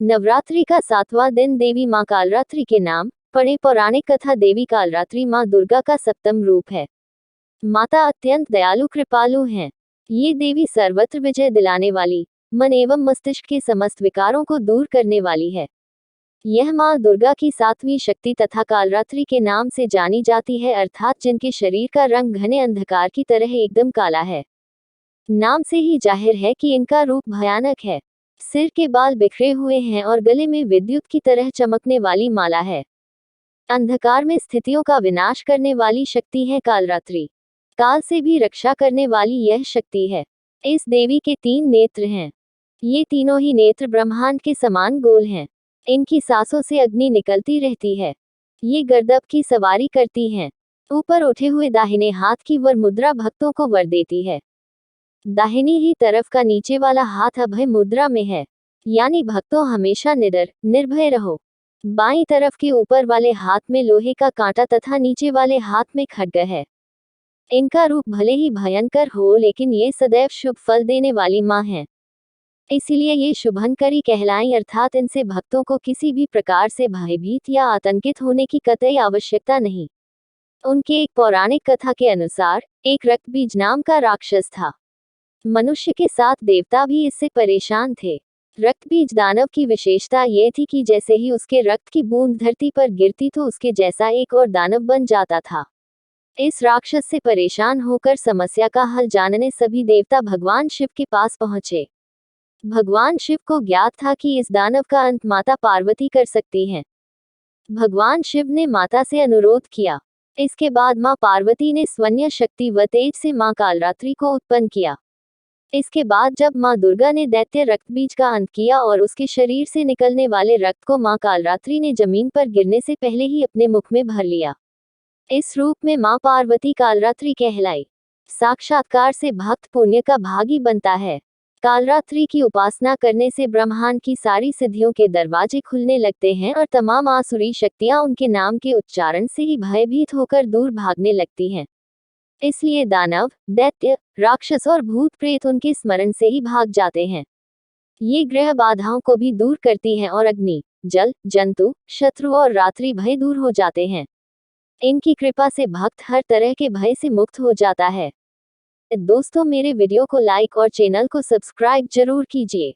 नवरात्रि का 7वां दिन देवी मां कालरात्रि के नाम पढ़े। पौराणिक कथा। देवी कालरात्रि मां दुर्गा का सप्तम रूप है। माता अत्यंत दयालु कृपालु हैं। ये देवी सर्वत्र विजय दिलाने वाली, मन एवं मस्तिष्क के समस्त विकारों को दूर करने वाली है। यह मां दुर्गा की 7वीं शक्ति तथा कालरात्रि के नाम से जानी जाती है, अर्थात जिनके शरीर का रंग घने अंधकार की तरह एकदम काला है। नाम से ही जाहिर है कि इनका रूप भयानक है। सिर के बाल बिखरे हुए हैं और गले में विद्युत की तरह चमकने वाली माला है। अंधकार में स्थितियों का विनाश करने वाली शक्ति है कालरात्रि। काल से भी रक्षा करने वाली यह शक्ति है। इस देवी के 3 नेत्र हैं। ये तीनों ही नेत्र ब्रह्मांड के समान गोल हैं। इनकी सांसों से अग्नि निकलती रहती है। ये गर्दभ की सवारी करती हैं। ऊपर उठे हुए दाहिने हाथ की वर मुद्रा भक्तों को वर देती है। दाहिनी ही तरफ का नीचे वाला हाथ अभय मुद्रा में है, यानी भक्तों हमेशा निडर निर्भय रहो। बाईं तरफ के ऊपर वाले हाथ में लोहे का कांटा तथा नीचे वाले हाथ में खड्ग है। इनका रूप भले ही भयंकर हो, लेकिन ये सदैव शुभ फल देने वाली मां हैं। इसीलिए ये शुभंकरी कहलाएं, अर्थात इनसे भक्तों को किसी भी प्रकार से भयभीत या आतंकित होने की कतई आवश्यकता नहीं। उनके एक पौराणिक कथा के अनुसार एक रक्तबीज नाम का राक्षस था। मनुष्य के साथ देवता भी इससे परेशान थे। रक्तबीज दानव की विशेषता ये थी कि जैसे ही उसके रक्त की बूंद धरती पर गिरती तो उसके जैसा एक और दानव बन जाता था। इस राक्षस से परेशान होकर समस्या का हल जानने सभी देवता भगवान शिव के पास पहुंचे। भगवान शिव को ज्ञात था कि इस दानव का अंत माता पार्वती कर सकती हैं। भगवान शिव ने माता से अनुरोध किया। इसके बाद मां पार्वती ने स्वन्य शक्ति व तेज से मां कालरात्रि को उत्पन्न किया। इसके बाद जब मां दुर्गा ने दैत्य रक्तबीज का अंत किया और उसके शरीर से निकलने वाले रक्त को मां कालरात्रि ने जमीन पर गिरने से पहले ही अपने मुख में भर लिया। इस रूप में मां पार्वती कालरात्रि कहलाई। साक्षात्कार से भक्त पुण्य का भागी बनता है। कालरात्रि की उपासना करने से ब्रह्मांड की सारी सिद्धियों के दरवाजे खुलने लगते हैं और तमाम आसुरी शक्तियां उनके नाम के उच्चारण से ही भयभीत होकर दूर भागने लगती हैं। इसलिए दानव, दैत्य, राक्षस और भूत प्रेत उनके स्मरण से ही भाग जाते हैं। ये ग्रह बाधाओं को भी दूर करती हैं और अग्नि, जल, जंतु, शत्रु और रात्रि भय दूर हो जाते हैं। इनकी कृपा से भक्त हर तरह के भय से मुक्त हो जाता है। दोस्तों, मेरे वीडियो को लाइक और चैनल को सब्सक्राइब जरूर कीजिए।